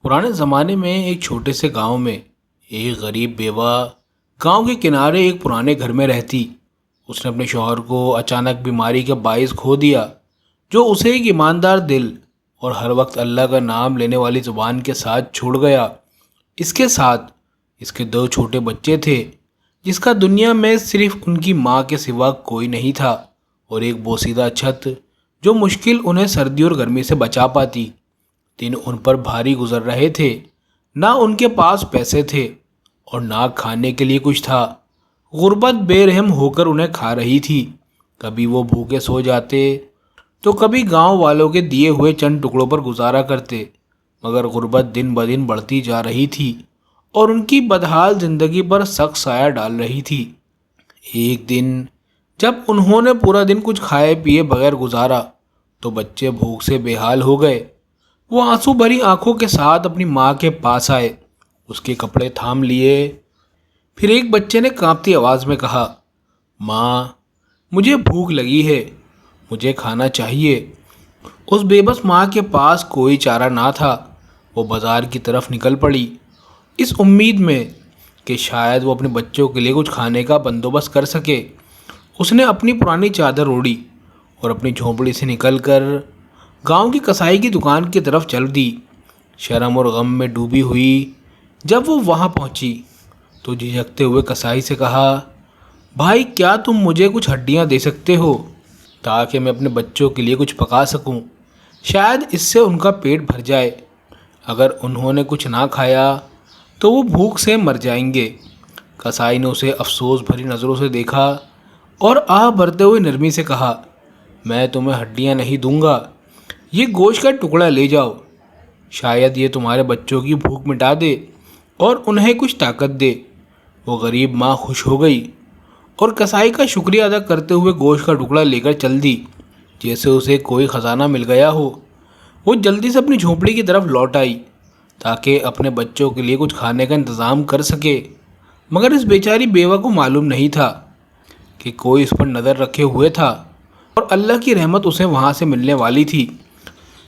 پرانے زمانے میں ایک چھوٹے سے گاؤں میں ایک غریب بیوہ گاؤں کے کنارے ایک پرانے گھر میں رہتی۔ اس نے اپنے شوہر کو اچانک بیماری کے باعث کھو دیا، جو اسے ایک ایماندار دل اور ہر وقت اللہ کا نام لینے والی زبان کے ساتھ چھوڑ گیا۔ اس کے ساتھ اس کے دو چھوٹے بچے تھے، جس کا دنیا میں صرف ان کی ماں کے سوا کوئی نہیں تھا، اور ایک بوسیدہ چھت جو مشکل انہیں سردی اور گرمی سے بچا پاتی۔ دن ان پر بھاری گزر رہے تھے، نہ ان کے پاس پیسے تھے اور نہ کھانے کے لیے کچھ تھا۔ غربت بے رحم ہو کر انہیں کھا رہی تھی۔ کبھی وہ بھوکے سو جاتے تو کبھی گاؤں والوں کے دیے ہوئے چند ٹکڑوں پر گزارا کرتے، مگر غربت دن بدن بڑھتی جا رہی تھی اور ان کی بدحال زندگی پر سخت سایہ ڈال رہی تھی۔ ایک دن جب انہوں نے پورا دن کچھ کھائے پیے بغیر گزارا تو بچے بھوک سے بے حال ہو گئے۔ وہ آنسو بھری آنکھوں کے ساتھ اپنی ماں کے پاس آئے، اس کے کپڑے تھام لیے۔ پھر ایک بچے نے کانپتی آواز میں کہا، ماں، مجھے بھوک لگی ہے، مجھے کھانا چاہیے۔ اس بے بس ماں کے پاس کوئی چارہ نہ تھا۔ وہ بازار کی طرف نکل پڑی، اس امید میں کہ شاید وہ اپنے بچوں کے لیے کچھ کھانے کا بندوبست کر سکے۔ اس نے اپنی پرانی چادر اوڑھی اور اپنی جھونپڑی سے نکل کر گاؤں کی کسائی کی دکان کی طرف چل دی۔ شرم اور غم میں ڈوبی ہوئی جب وہ وہاں پہنچی تو جھجکتے ہوئے کسائی سے کہا، بھائی، کیا تم مجھے کچھ ہڈیاں دے سکتے ہو تاکہ میں اپنے بچوں کے لیے کچھ پکا سکوں؟ شاید اس سے ان کا پیٹ بھر جائے۔ اگر انہوں نے کچھ نہ کھایا تو وہ بھوک سے مر جائیں گے۔ کسائی نے اسے افسوس بھری نظروں سے دیکھا اور آہ بھرتے ہوئے نرمی سے کہا، میں تمہیں ہڈیاں نہیں دوں گا، یہ گوشت کا ٹکڑا لے جاؤ، شاید یہ تمہارے بچوں کی بھوک مٹا دے اور انہیں کچھ طاقت دے۔ وہ غریب ماں خوش ہو گئی اور کسائی کا شکریہ ادا کرتے ہوئے گوشت کا ٹکڑا لے کر چل دی، جیسے اسے کوئی خزانہ مل گیا ہو۔ وہ جلدی سے اپنی جھونپڑی کی طرف لوٹ آئی تاکہ اپنے بچوں کے لیے کچھ کھانے کا انتظام کر سکے، مگر اس بیچاری بیوہ کو معلوم نہیں تھا کہ کوئی اس پر نظر رکھے ہوئے تھا اور اللہ کی رحمت اسے وہاں سے ملنے والی تھی۔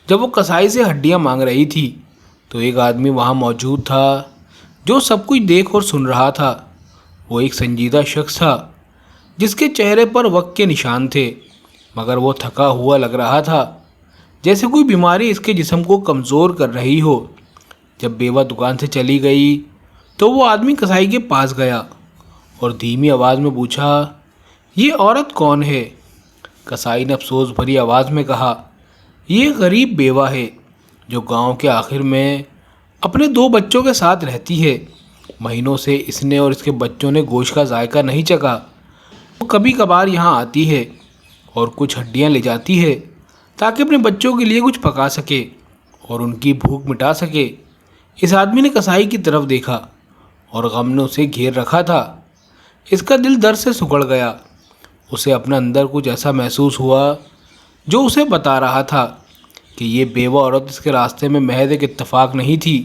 جب وہ کسائی سے ہڈیاں مانگ رہی تھی تو ایک آدمی وہاں موجود تھا جو سب کچھ دیکھ اور سن رہا تھا۔ وہ ایک سنجیدہ شخص تھا جس کے چہرے پر وقت کے نشان تھے، مگر وہ تھکا ہوا لگ رہا تھا، جیسے کوئی بیماری اس کے جسم کو کمزور کر رہی ہو۔ جب بیوہ دکان سے چلی گئی تو وہ آدمی کسائی کے پاس گیا اور دھیمی آواز میں پوچھا، یہ عورت کون ہے؟ کسائی نے افسوس بھری آواز میں کہا، یہ غریب بیوہ ہے جو گاؤں کے آخر میں اپنے دو بچوں کے ساتھ رہتی ہے۔ مہینوں سے اس نے اور اس کے بچوں نے گوشت کا ذائقہ نہیں چکھا۔ وہ کبھی کبھار یہاں آتی ہے اور کچھ ہڈیاں لے جاتی ہے تاکہ اپنے بچوں کے لیے کچھ پکا سکے اور ان کی بھوک مٹا سکے۔ اس آدمی نے کسائی کی طرف دیکھا اور غم نے اسے گھیر رکھا تھا۔ اس کا دل درد سے سکڑ گیا۔ اسے اپنے اندر کچھ ایسا محسوس ہوا جو اسے بتا رہا تھا کہ یہ بیوہ عورت اس کے راستے میں محض ایک اتفاق نہیں تھی۔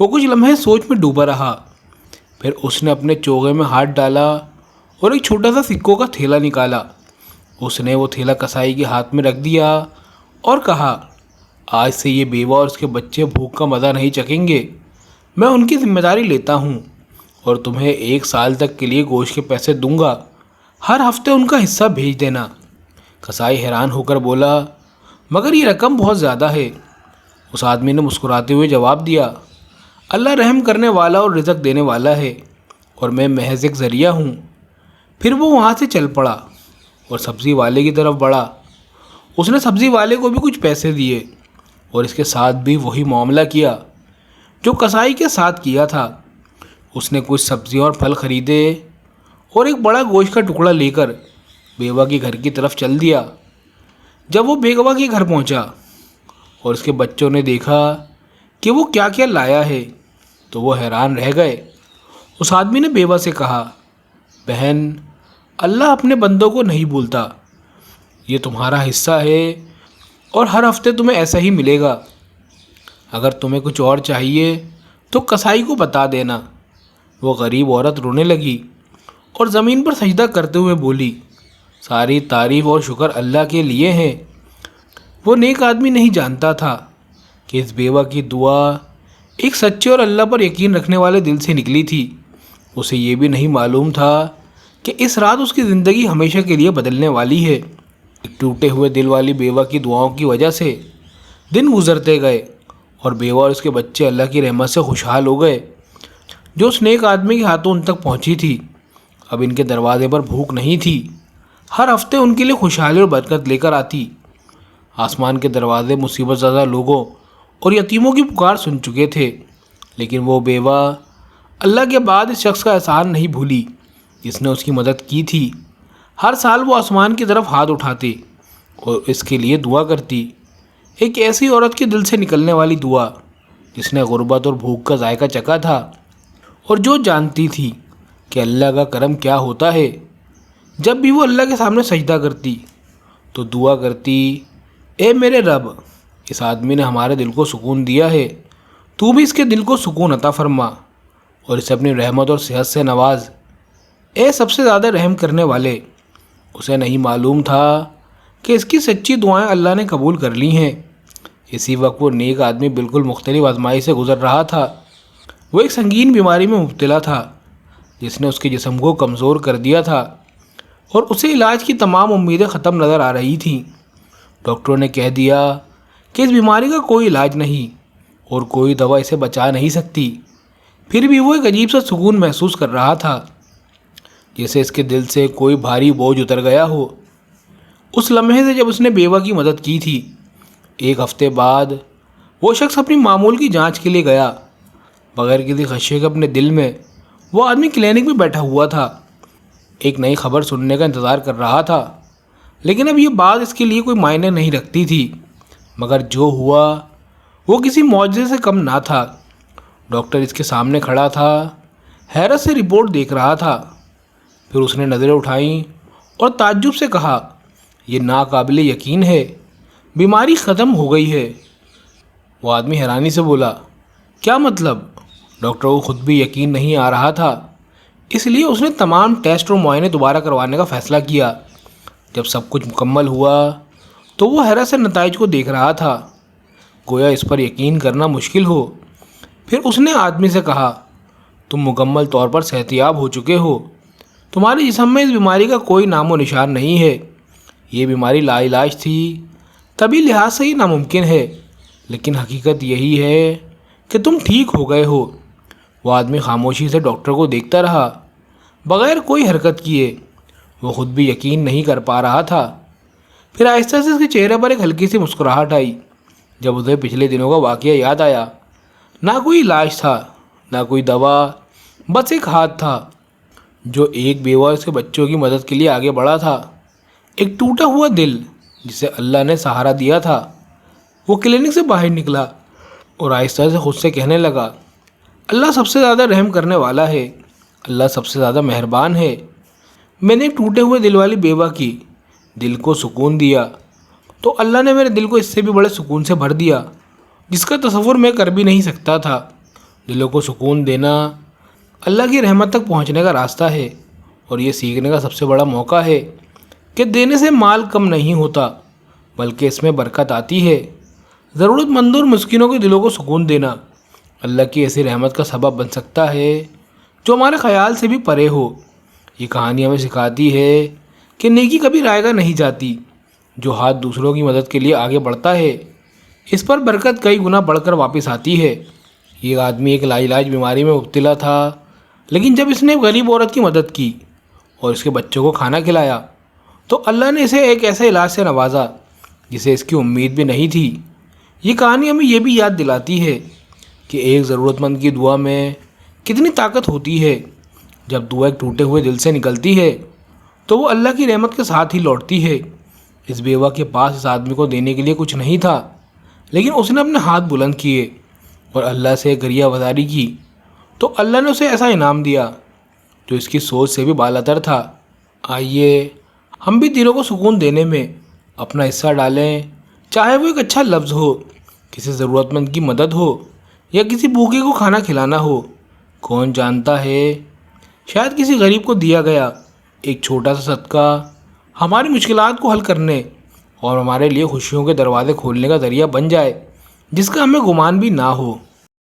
وہ کچھ لمحے سوچ میں ڈوبا رہا، پھر اس نے اپنے چوغے میں ہاتھ ڈالا اور ایک چھوٹا سا سکوں کا تھیلا نکالا۔ اس نے وہ تھیلا کسائی کے ہاتھ میں رکھ دیا اور کہا، آج سے یہ بیوہ اور اس کے بچے بھوک کا مزہ نہیں چکھیں گے۔ میں ان کی ذمہ داری لیتا ہوں اور تمہیں 1 سال تک کے لیے گوشت کے پیسے دوں گا، ہر ہفتے ان کا حصہ بھیج دینا۔ کسائی حیران ہو کر بولا، مگر یہ رقم بہت زیادہ ہے۔ اس آدمی نے مسکراتے ہوئے جواب دیا، اللہ رحم کرنے والا اور رزق دینے والا ہے اور میں محض ایک ذریعہ ہوں۔ پھر وہ وہاں سے چل پڑا اور سبزی والے کی طرف بڑھا۔ اس نے سبزی والے کو بھی کچھ پیسے دیے اور اس کے ساتھ بھی وہی معاملہ کیا جو کسائی کے ساتھ کیا تھا۔ اس نے کچھ سبزیاں اور پھل خریدے اور ایک بڑا گوشت کا ٹکڑا لے کر بیوہ کے گھر کی طرف چل دیا۔ جب وہ بیوہ کے گھر پہنچا اور اس کے بچوں نے دیکھا کہ وہ کیا کیا لایا ہے تو وہ حیران رہ گئے۔ اس آدمی نے بیوہ سے کہا، بہن، اللہ اپنے بندوں کو نہیں بھولتا، یہ تمہارا حصہ ہے اور ہر ہفتے تمہیں ایسا ہی ملے گا۔ اگر تمہیں کچھ اور چاہیے تو کسائی کو بتا دینا۔ وہ غریب عورت رونے لگی اور زمین پر سجدہ کرتے ہوئے بولی، ساری تعریف اور شکر اللہ کے لیے ہیں۔ وہ نیک آدمی نہیں جانتا تھا کہ اس بیوہ کی دعا ایک سچے اور اللہ پر یقین رکھنے والے دل سے نکلی تھی۔ اسے یہ بھی نہیں معلوم تھا کہ اس رات اس کی زندگی ہمیشہ کے لیے بدلنے والی ہے۔ ایک ٹوٹے ہوئے دل والی بیوہ کی دعاؤں کی وجہ سے دن گزرتے گئے اور بیوہ اور اس کے بچے اللہ کی رحمت سے خوشحال ہو گئے جو اس نیک آدمی کے ہاتھوں ان تک پہنچی تھی۔ اب ان کے دروازے پر بھوک نہیں تھی، ہر ہفتے ان کے لیے خوشحالی اور برکت لے کر آتی۔ آسمان کے دروازے مصیبت زدہ لوگوں اور یتیموں کی پکار سن چکے تھے، لیکن وہ بیوہ اللہ کے بعد اس شخص کا احسان نہیں بھولی جس نے اس کی مدد کی تھی۔ ہر سال وہ آسمان کی طرف ہاتھ اٹھاتے اور اس کے لیے دعا کرتی، ایک ایسی عورت کے دل سے نکلنے والی دعا جس نے غربت اور بھوک کا ذائقہ چکھا تھا اور جو جانتی تھی کہ اللہ کا کرم کیا ہوتا ہے۔ جب بھی وہ اللہ کے سامنے سجدہ کرتی تو دعا کرتی، اے میرے رب، اس آدمی نے ہمارے دل کو سکون دیا ہے، تو بھی اس کے دل کو سکون عطا فرما اور اسے اپنی رحمت اور صحت سے نواز، اے سب سے زیادہ رحم کرنے والے۔ اسے نہیں معلوم تھا کہ اس کی سچی دعائیں اللہ نے قبول کر لی ہیں۔ اسی وقت وہ نیک آدمی بالکل مختلف آزمائش سے گزر رہا تھا۔ وہ ایک سنگین بیماری میں مبتلا تھا جس نے اس کے جسم کو کمزور کر دیا تھا اور اسے علاج کی تمام امیدیں ختم نظر آ رہی تھیں۔ ڈاکٹروں نے کہہ دیا کہ اس بیماری کا کوئی علاج نہیں اور کوئی دوا اسے بچا نہیں سکتی، پھر بھی وہ ایک عجیب سا سکون محسوس کر رہا تھا، جیسے اس کے دل سے کوئی بھاری بوجھ اتر گیا ہو۔ اس لمحے سے جب اس نے بیوہ کی مدد کی تھی، ایک ہفتے بعد وہ شخص اپنی معمول کی جانچ کے لیے گیا۔ بغیر کسی خدشے کے اپنے دل میں وہ آدمی کلینک میں بیٹھا ہوا تھا، ایک نئی خبر سننے کا انتظار کر رہا تھا، لیکن اب یہ بات اس کے لیے کوئی معنی نہیں رکھتی تھی۔ مگر جو ہوا وہ کسی معجزے سے کم نہ تھا۔ ڈاکٹر اس کے سامنے کھڑا تھا، حیرت سے رپورٹ دیکھ رہا تھا، پھر اس نے نظریں اٹھائیں اور تعجب سے کہا، یہ ناقابل یقین ہے، بیماری ختم ہو گئی ہے۔ وہ آدمی حیرانی سے بولا، کیا مطلب؟ ڈاکٹر کو خود بھی یقین نہیں آ رہا تھا، اس لیے اس نے تمام ٹیسٹ اور معائنے دوبارہ کروانے کا فیصلہ کیا۔ جب سب کچھ مکمل ہوا تو وہ حیرت سے نتائج کو دیکھ رہا تھا، گویا اس پر یقین کرنا مشکل ہو۔ پھر اس نے آدمی سے کہا، تم مکمل طور پر صحت یاب ہو چکے ہو، تمہارے جسم میں اس بیماری کا کوئی نام و نشان نہیں ہے۔ یہ بیماری لا علاج تھی، طبی لحاظ سے ہی ناممکن ہے، لیکن حقیقت یہی ہے کہ تم ٹھیک ہو گئے ہو۔ وہ آدمی خاموشی سے ڈاکٹر کو دیکھتا رہا، بغیر کوئی حرکت کیے۔ وہ خود بھی یقین نہیں کر پا رہا تھا۔ پھر آہستہ سے اس کے چہرے پر ایک ہلکی سی مسکراہٹ آئی جب اسے پچھلے دنوں کا واقعہ یاد آیا۔ نہ کوئی علاج تھا، نہ کوئی دوا، بس ایک ہاتھ تھا جو ایک بیوہ اس کے بچوں کی مدد کے لیے آگے بڑھا تھا، ایک ٹوٹا ہوا دل جسے اللہ نے سہارا دیا تھا۔ وہ کلینک سے باہر نکلا اور آہستہ سے خود سے کہنے لگا، اللہ سب سے زیادہ رحم کرنے والا ہے، اللہ سب سے زیادہ مہربان ہے۔ میں نے ایک ٹوٹے ہوئے دل والی بیوہ کی دل کو سکون دیا تو اللہ نے میرے دل کو اس سے بھی بڑے سکون سے بھر دیا جس کا تصور میں کر بھی نہیں سکتا تھا۔ دلوں کو سکون دینا اللہ کی رحمت تک پہنچنے کا راستہ ہے، اور یہ سیکھنے کا سب سے بڑا موقع ہے کہ دینے سے مال کم نہیں ہوتا بلکہ اس میں برکت آتی ہے۔ ضرورت مندوں اور مسکینوں کے دلوں کو سکون دینا اللہ کی ایسی رحمت کا سبب بن سکتا ہے جو ہمارے خیال سے بھی پرے ہو۔ یہ کہانی ہمیں سکھاتی ہے کہ نیکی کبھی رائیگاں نہیں جاتی، جو ہاتھ دوسروں کی مدد کے لیے آگے بڑھتا ہے اس پر برکت کئی گنا بڑھ کر واپس آتی ہے۔ یہ آدمی ایک لا علاج بیماری میں مبتلا تھا، لیکن جب اس نے غریب عورت کی مدد کی اور اس کے بچوں کو کھانا کھلایا تو اللہ نے اسے ایک ایسے علاج سے نوازا جسے اس کی امید بھی نہیں تھی۔ یہ کہانی ہمیں یہ بھی یاد دلاتی ہے کہ ایک ضرورت مند کی دعا میں کتنی طاقت ہوتی ہے۔ جب دعا ایک ٹوٹے ہوئے دل سے نکلتی ہے تو وہ اللہ کی رحمت کے ساتھ ہی لوٹتی ہے۔ اس بیوہ کے پاس اس آدمی کو دینے کے لیے کچھ نہیں تھا، لیکن اس نے اپنے ہاتھ بلند کیے اور اللہ سے گریہ وزاری کی تو اللہ نے اسے ایسا انعام دیا جو اس کی سوچ سے بھی بالاتر تھا۔ آئیے ہم بھی دلوں کو سکون دینے میں اپنا حصہ ڈالیں، چاہے وہ ایک اچھا لفظ ہو، کسی ضرورت مند کی مدد ہو یا کسی بھوکے کو کھانا کھلانا ہو۔ کون جانتا ہے شاید کسی غریب کو دیا گیا ایک چھوٹا سا صدقہ ہماری مشکلات کو حل کرنے اور ہمارے لیے خوشیوں کے دروازے کھولنے کا ذریعہ بن جائے جس کا ہمیں گمان بھی نہ ہو۔